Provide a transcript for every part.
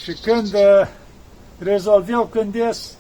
Și când rezolv eu, când ies,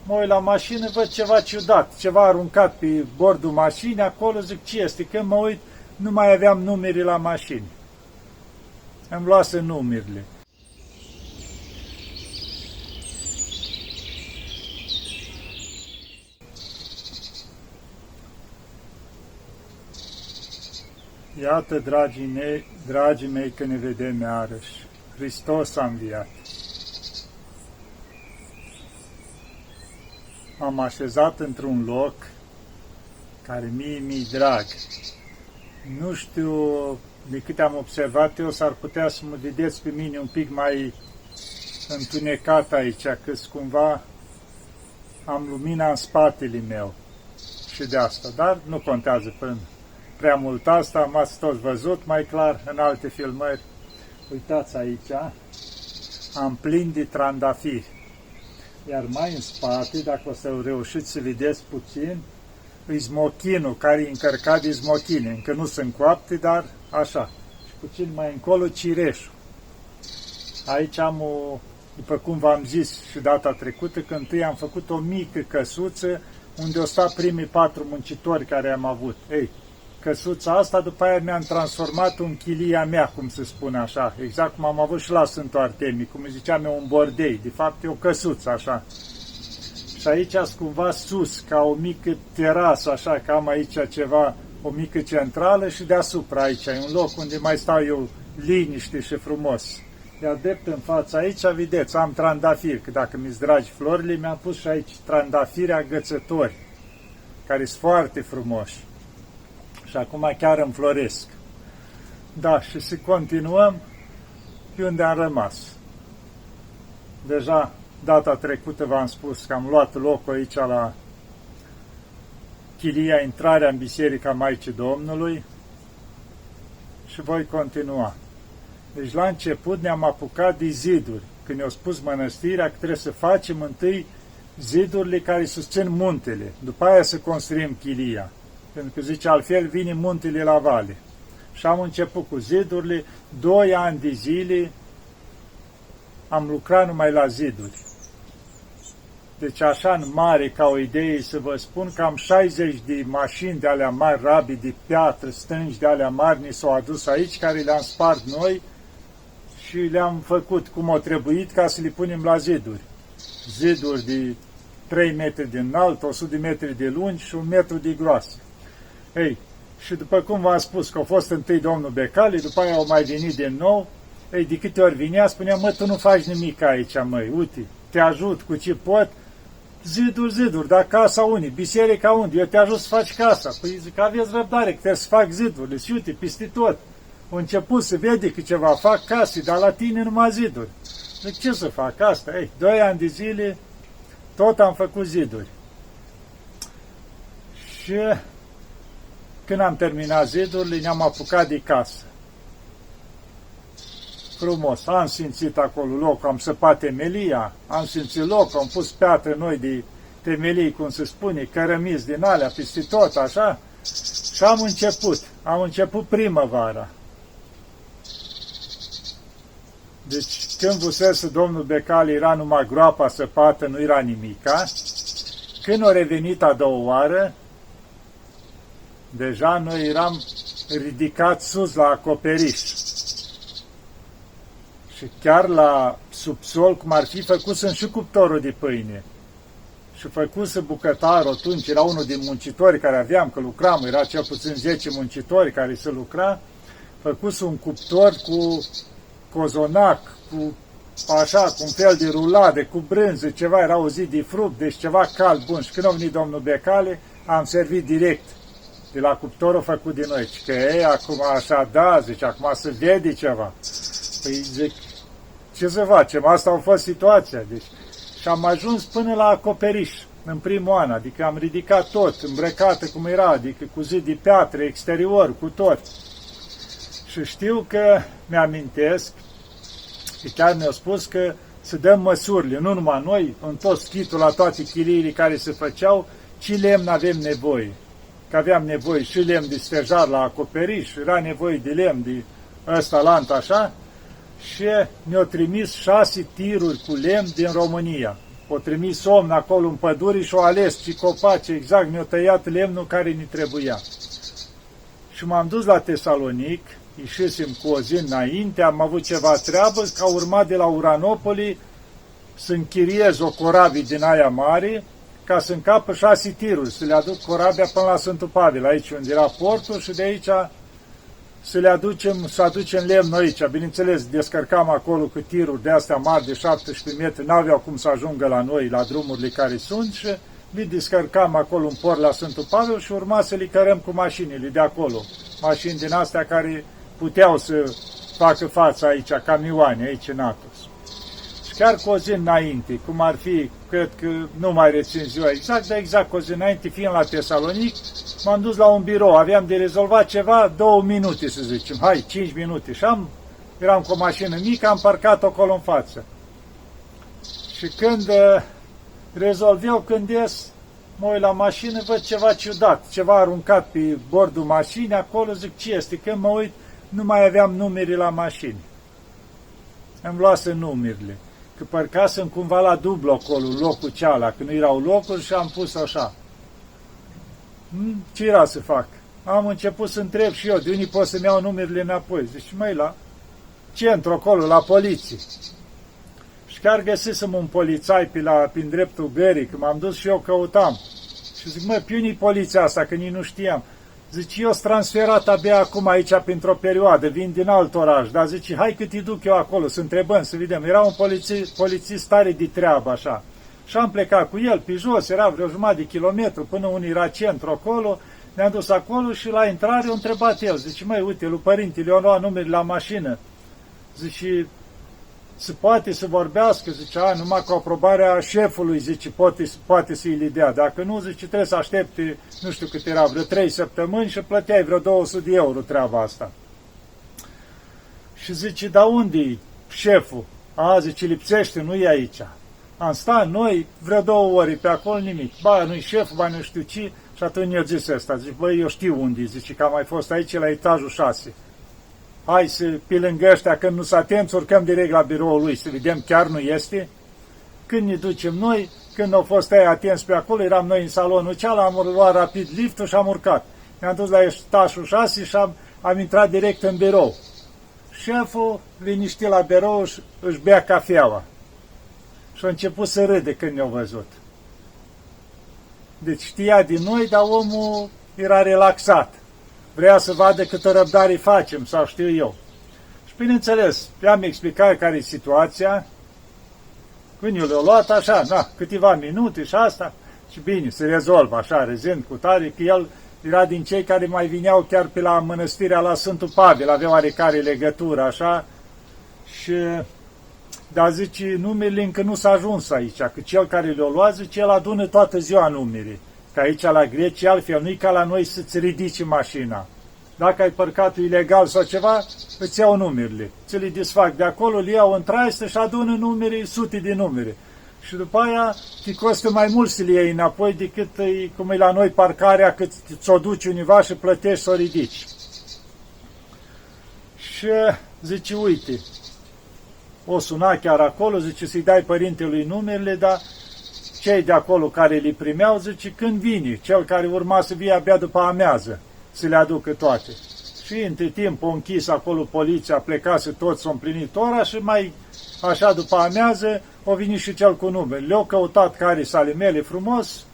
mă uit la mașină, văd ceva ciudat, ceva aruncat pe bordul mașinii, acolo zic ce este, când mă uit, nu mai aveam numere la mașini. Îmi luase numerele. Iată, dragii mei, că ne vedem iarăși. Hristos a înviat. Am așezat într-un loc care mi-e drag. Nu știu, de câte am observat eu, s-ar putea să mă vedeți pe mine un pic mai întunecat aici, că cumva am lumina în spatele meu și de asta, dar nu contează până prea mult asta, m-ați toți văzut mai clar în alte filmări. Uitați aici, am plin de trandafiri. Iar mai în spate, dacă o să reușiți să vedeți puțin, e smochinul care e încărcat de smochine. Încă nu sunt coapte, dar așa. Și puțin mai încolo cireșul. Aici am o, după cum v-am zis și data trecută, că întâi am făcut o mică căsuță unde o sta primii 4 muncitori care am avut. Ei, căsuța asta după aia mi-am transformat în chilia mea, cum se spune așa, exact cum am avut și la Sfântul Artemii, cum ziceam eu, un bordei, de fapt e o căsuță așa. Și aici sunt cumva sus, ca o mică terasă, așa, că am aici ceva, o mică centrală și deasupra aici, e un loc unde mai stau eu liniște și frumos. Iar drept în fața aici, vedeți, am trandafiri, că dacă mi-s dragi florile, mi-am pus și aici trandafiri agățători, care sunt foarte frumoși. Și acum chiar înfloresc. Da, și să continuăm pe unde am rămas. Deja data trecută v-am spus că am luat locul aici la chilia, intrarea în Biserica Maicii Domnului și voi continua. Deci la început ne-am apucat de ziduri. Când ne-a spus mănăstirea că trebuie să facem întâi zidurile care susțin muntele, după aia să construim chilia. Pentru că zice, altfel vine muntele la vale. Și am început cu zidurile, 2 ani de zile am lucrat numai la ziduri. Deci așa în mare, ca o idee să vă spun, cam 60 de mașini de alea mari, rabii de piatră, stângi de alea mari, ni s-au adus aici, care le-am spart noi și le-am făcut cum o trebuit ca să le punem la ziduri. Ziduri de 3 metri de înalt, 100 de metri de lungi și 1 metru de groasă. Ei, și după cum v-am spus că a fost întâi domnul Becali, după aia au mai venit din nou, ei, de câte ori vinea, spunea, mă, tu nu faci nimic aici, măi, uite, te ajut cu ce pot, ziduri, dar casa unii, biserica unde, eu te ajut să faci casa. Păi zic, aveți răbdare, că trebuie să fac zidurile, și uite, peste tot. Au început să vede că ceva fac case, dar la tine numai ziduri. Zic, ce să fac asta? Ei, 2 ani de zile, tot am făcut ziduri. Și când am terminat zidurile, ne-am apucat de casă. Frumos, am simțit acolo loc, am săpat temelia, am simțit loc, am pus piatră noi de temelii, cum se spune, cărămizi din alea, peste tot, așa, și am început primăvara. Deci, când vusese domnul Becali, era numai groapa săpată, nu era nimica. Când a revenit a doua oară, deja noi eram ridicați sus la acoperiș. Și chiar la subsol, cum ar fi, făcusem și cuptorul de pâine. Și făcuse bucătarul atunci, era unul din muncitori care aveam, că lucram, era cel puțin 10 muncitori care se lucra, făcuse un cuptor cu cozonac, cu așa, cu un fel de rulade, cu brânză, ceva, era o zi de fruct, deci ceva cald, bun. Și când a venit domnul Becali, am servit direct de la cuptorul făcut de noi. Că ei, acum așa, da, zice, acum se vede ceva. Păi zic, ce să facem? Asta a fost situația. Deci, și am ajuns până la acoperiș, în primul an, adică am ridicat tot, îmbrăcată cum era, adică cu zi de piatră, exterior, cu tot. Și știu că mi-amintesc, că chiar mi-au spus că să dăm măsurile, nu numai noi, în tot schitul, la toate chiliile care se făceau, ce lemn avem nevoie. Că aveam nevoie și lemn de stejar la acoperiș, era nevoie de lemn de ăsta lant așa, și ne-au trimis 6 tiruri cu lemn din România. O trimis om acolo în păduri și o ales și copaci, exact, ne-au tăiat lemnul care ni trebuia. Și m-am dus la Tesalonic, ieșisem cu o zi înainte, am avut ceva treabă, ca urmat de la Uranopoli să închiriez o corabie din aia mare, ca să încapă 6 tiruri, să le aduc corabia până la Sfântul Pavel, aici unde era portul, și de aici să aducem lemn aici. Bineînțeles, descărcam acolo cu tiruri de astea mari de 17 metri, n-aveau cum să ajungă la noi, la drumurile care sunt, și le descărcam acolo în port la Sfântul Pavel și urma să le cărăm cu mașinile de acolo. Mașini din astea care puteau să facă față aici, camioane aici în Atos. Și chiar cu o zi înainte, cum ar fi, cred că nu mai rețin ziua exact, dar exact cu o zi înainte, fiind la Tesalonic, m-am dus la un birou, aveam de rezolvat ceva, 2 minute să zicem, 5 minute, și eram cu o mașină mică, am parcat acolo în față. Și când rezolv eu, când ies, mă uit la mașină, văd ceva ciudat, ceva aruncat pe bordul mașinii, acolo zic, ce este? Când mă uit, nu mai aveam numere la mașini. Îmi luase numerele, că parcasem cumva la dublu acolo, locul ceala, că nu erau locuri și am pus așa. Ce era să fac? Am început să întreb și eu, de unii pot să-mi iau numerele înapoi. Zici, măi, la centru acolo, la poliție. Și chiar găsisem un polițai prin dreptul gării, că m-am dus și eu căutam. Și zic, măi, pe unii poliția asta, că nici nu știam. Zice, eu sunt transferat abia acum aici pentru o perioadă, vin din alt oraș, dar zice, hai că te duc eu acolo, să întrebăm, să vedem. Era un polițist tare de treabă, așa. Și am plecat cu el pe jos, era vreo jumătate de kilometru, până unde era centru acolo, ne-am dus acolo și la intrare a întrebat el. Zice, măi, uite, lui părintele, eu luat numele la mașină. Zice, se poate să vorbească, zice, numai cu aprobarea șefului, zice, poate să-i le dea. Dacă nu, zice, trebuie să aștepte, nu știu cât era, vreo 3 săptămâni și plăteai vreo 200 de euro treaba asta. Și zice, dar unde-i șeful? Zice, lipsește, nu e aici. Am stat noi vreo 2 ore pe acolo, nimic. Ba, nu-i șeful, ba, nu știu ce. Și atunci ne-a zis ăsta, zice, băi, eu știu unde, zice, că am mai fost aici la etajul 6. Hai să, pe lângă ăștia, când nu s-a atenți, urcăm direct la biroul lui, să vedem chiar nu este. Când ne ducem noi, când au fost aia atenți pe acolo, eram noi în salonul cealaltă, am luat rapid liftul și am urcat. Ne-am dus la etajul 6 și am intrat direct în birou. Șeful, liniștit la birou, își bea cafeaua. Și a început să râde când ne-a văzut. Deci știa din noi, dar omul era relaxat. Vrea să vadă câtă răbdare facem, sau știu eu. Și bineînțeles, i-am explicat care e situația. Când eu le-a luat așa, câteva minute și asta, și bine, se rezolvă așa, rezând cu tare, că el era din cei care mai vineau chiar pe la mănăstirea la Sfântul Pavel, avea oarecare legătură, așa, și, dar zice, numerele încă nu s-a ajuns aici, că cel care le-a luat, zice, el adună toată ziua numere. Că aici la Grecia, altfel, nu-i ca la noi să-ți ridici mașina. Dacă ai parcat ilegal sau ceva, îți iau numerele. Ți le desfac de acolo, le iau în traistă și adună numere, sute de numere. Și după aia te costă mai mult să le iei înapoi decât cum e la noi parcarea, cât ți-o duci univa și plătești să o ridici. Și zice, uite, o suna chiar acolo, zice, să-i dai părintelui numerele, dar cei de acolo care le primeau, zice, când vine, cel care urma să vie abia după amiază, să le aducă toate. Și între timp a închis acolo poliția, plecase toți, s-au împlinit ora și mai așa după amiază a venit și cel cu numele. Le-au căutat care sale mele frumos,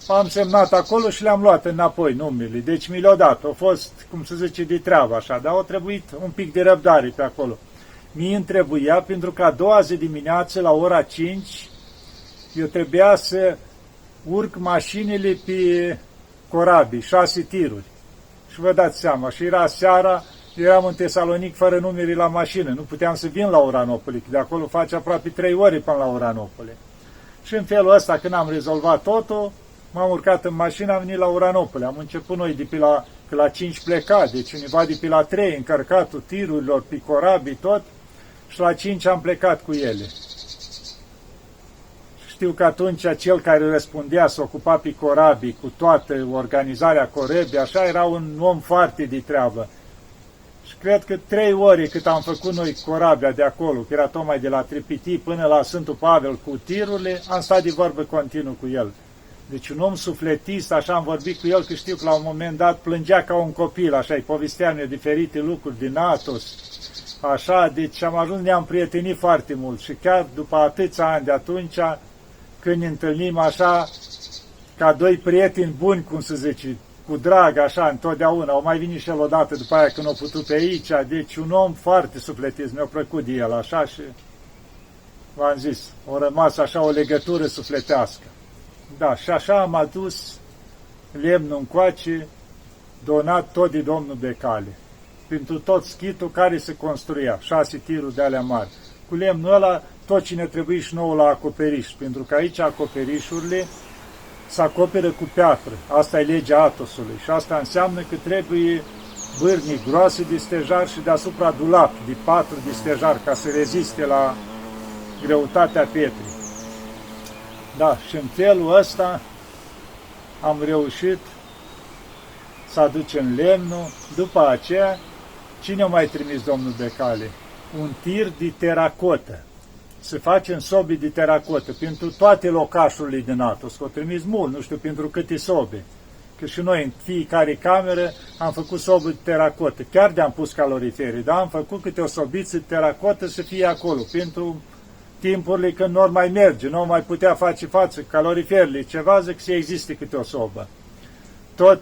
am semnat acolo și le-am luat înapoi numerele. Deci mi le-au dat, a fost, cum se zice, de treabă așa, dar a trebuit un pic de răbdare pe acolo. Mie îmi trebuia, pentru că a doua zi dimineață, la ora 5, eu trebuia să urc mașinile pe corabii, 6 tiruri. Și vă dați seama, și era seara, eram în Tesalonic fără numere la mașină, nu puteam să vin la Uranopole, că de acolo face aproape 3 ore până la Uranopole. Și în felul ăsta, când am rezolvat totul, m-am urcat în mașină, am venit la Uranopole. Am început noi de pe la 5 plecat, deci undeva de pe la 3, încărcatul tirurilor, pe corabii, tot, și la 5 am plecat cu ele. Știu că atunci cel care răspundea, se ocupa pe corabii, cu toată organizarea corebii, așa, era un om foarte de treabă. Și cred că 3 ore cât am făcut noi corabia de acolo, că era tocmai de la Tripiti până la Sfântul Pavel cu tirurile, am stat de vorbă continuu cu el. Deci un om sufletist, așa am vorbit cu el, că știu că la un moment dat plângea ca un copil, așa, îi povestea-ne diferite lucruri din Atos, așa, deci am ajuns, ne-am prietenit foarte mult și chiar după atâția ani de atunci, când ne întâlnim așa, ca doi prieteni buni, cum să zice, cu drag, așa, întotdeauna, au mai venit și el odată după aia când a putut pe aici, deci un om foarte sufletist, mi-a plăcut de el, așa, și v-am zis, a rămas așa o legătură sufletească. Da, și așa am adus lemnul încoace, donat tot de domnul Becali, pentru tot schitul care se construia, 6 tiruri de alea mari. Cu lemnul ăla, tot ce ne trebuie și nouă la acoperiș, pentru că aici acoperișurile se acoperă cu piatră. Asta e legea Atosului și asta înseamnă că trebuie bârnii groase de stejar și deasupra dulap de 4 de stejar ca să reziste la greutatea pietrii. Da, și în felul ăsta am reușit să aducem lemnul. După aceea, cine a mai trimis domnul Becali? Un tir de teracotă. Să facem sobe de teracotă pentru toate locașurile din Atos. Că o trimis mult, nu știu pentru câte sobe. Că și noi în fiecare cameră am făcut sobe de teracotă. Chiar de-am pus calorifere, dar am făcut câte o sobiță de teracotă să fie acolo. Pentru timpurile când nu mai merge, nu mai putea face față caloriferele, ceva, zic să existe câte o sobă. Tot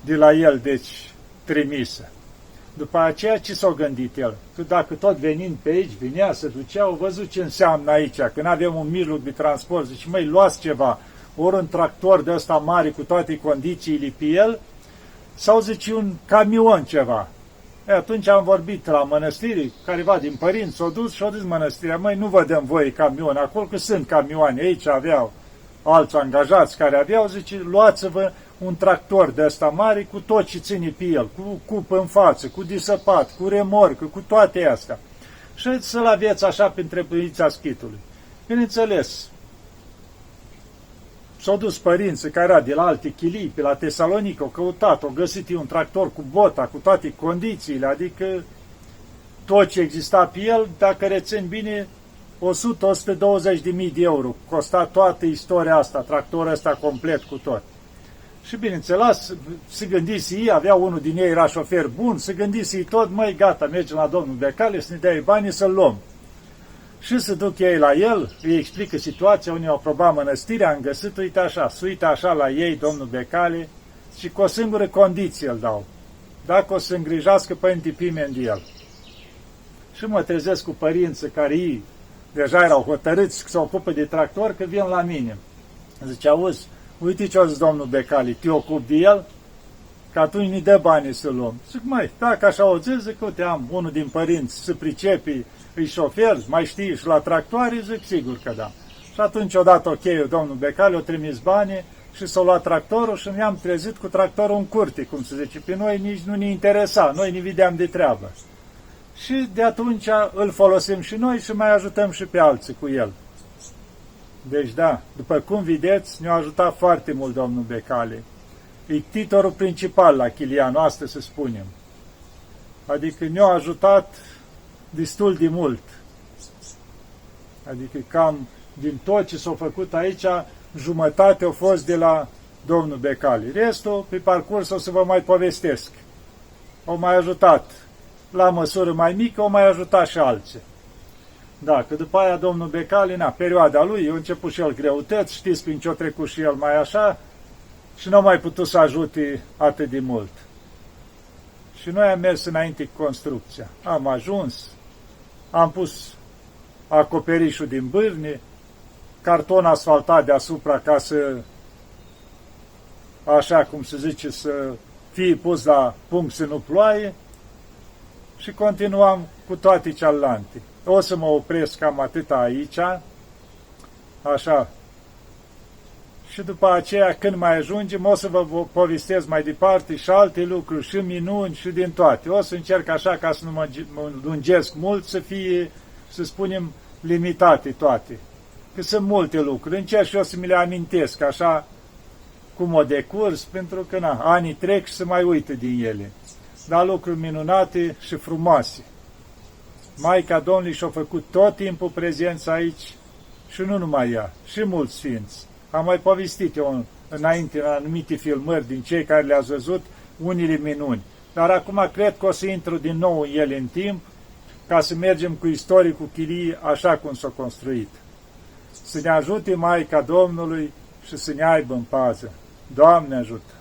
de la el, deci, trimisă. După aceea, ce s-a gândit el? Că dacă tot venind pe aici, vinea, se ducea, au văzut ce înseamnă aici, când avem un mijloc de transport, zice, măi, luați ceva, ori un tractor de ăsta mare cu toate condițiile pe el, sau zice un camion ceva. Atunci am vorbit la mănăstire, careva din părinți s-au dus și au zis mănăstirea, măi, nu vă dăm voie camion, acolo că sunt camioane, aici aveau alți angajați care aveau, zice, luați-vă un tractor de ăsta mare cu tot ce ține pe el, cu cupă în față, cu disăpat, cu remorcă, cu toate astea. Și să-l aveți așa printre părința schitului. Bineînțeles, s-au dus părinții care era de la alte chilii, pe la Tesalonic, au căutat, au găsit un tractor cu bota, cu toate condițiile, adică tot ce exista pe el, dacă rețin bine, 100-120.000 de euro. Costa toată istoria asta, tractorul ăsta complet cu tot. Și bineînțeles, se gândise ei, avea unul din ei, era șofer bun, se gândise ei tot, măi, gata, mergem la domnul Becali să ne dea banii să-l luăm. Și se duc ei la el, îi explică situația, unii au aprobat mănăstirea, am găsit, uite așa, se uită așa la ei, domnul Becali, și cu o singură condiție îl dau, dacă o să îngrijească Părinte Pimen de el. Și mă trezesc cu părinții care ei deja erau hotărâți că se ocupă de tractor, că vin la mine. Zice, auzi, uite ce a zis domnul Becali, te ocupi de el? Că atunci ne dă banii să luăm. Zic, măi, dacă așa o zic, zic, uite, am unul din părinți, să pricepi, îi șofer, mai știi și la tractoare, zic, sigur că da. Și atunci o dat ok domnul Becali, o trimis banii și s-a luat tractorul și ne-am trezit cu tractorul în curte, cum se zice. Pe noi nici nu ne interesa, noi ne vedeam de treabă. Și de atunci îl folosim și noi și mai ajutăm și pe alții cu el. Deci da, după cum vedeți, ne-a ajutat foarte mult domnul Becali. E titorul principal la chilia noastră, să spunem. Adică ne-a ajutat destul de mult. Adică cam din tot ce s-a făcut aici, jumătate a fost de la domnul Becali. Restul, pe parcurs, o să vă mai povestesc. Au mai ajutat la măsură mai mică, au mai ajutat și alții. Da, că după aia domnul Becali, na, perioada lui, a început și el greutăți, știți prin ce a trecut și el mai așa, și nu a mai putut să ajute atât de mult. Și noi am mers înainte cu construcția. Am ajuns, am pus acoperișul din bârne, carton asfaltat deasupra ca să, așa cum se zice, să fie pus la punct să nu ploaie și continuam cu toate celelalte. O să mă opresc cam atâta aici, așa. Și după aceea, când mai ajungem, o să vă povestesc mai departe și alte lucruri, și minuni, și din toate. O să încerc așa, ca să nu mă lungesc mult, să fie, să spunem, limitate toate. Că sunt multe lucruri. Încerc și eu să mi le amintesc, așa, cum o decurs, pentru că, na, anii trec și se mai uită din ele. dar lucruri minunate și frumoase. Maica Domnului și-a făcut tot timpul prezența aici și nu numai ea, și mulți sfinți. Am mai povestit eu înainte în anumite filmări din cei care le-ați văzut, unele minuni. Dar acum cred că o să intru din nou în ele în timp, ca să mergem cu istoricul chiliei așa cum s-a construit. Să ne ajute Maica Domnului și să ne aibă în pază. Doamne ajută!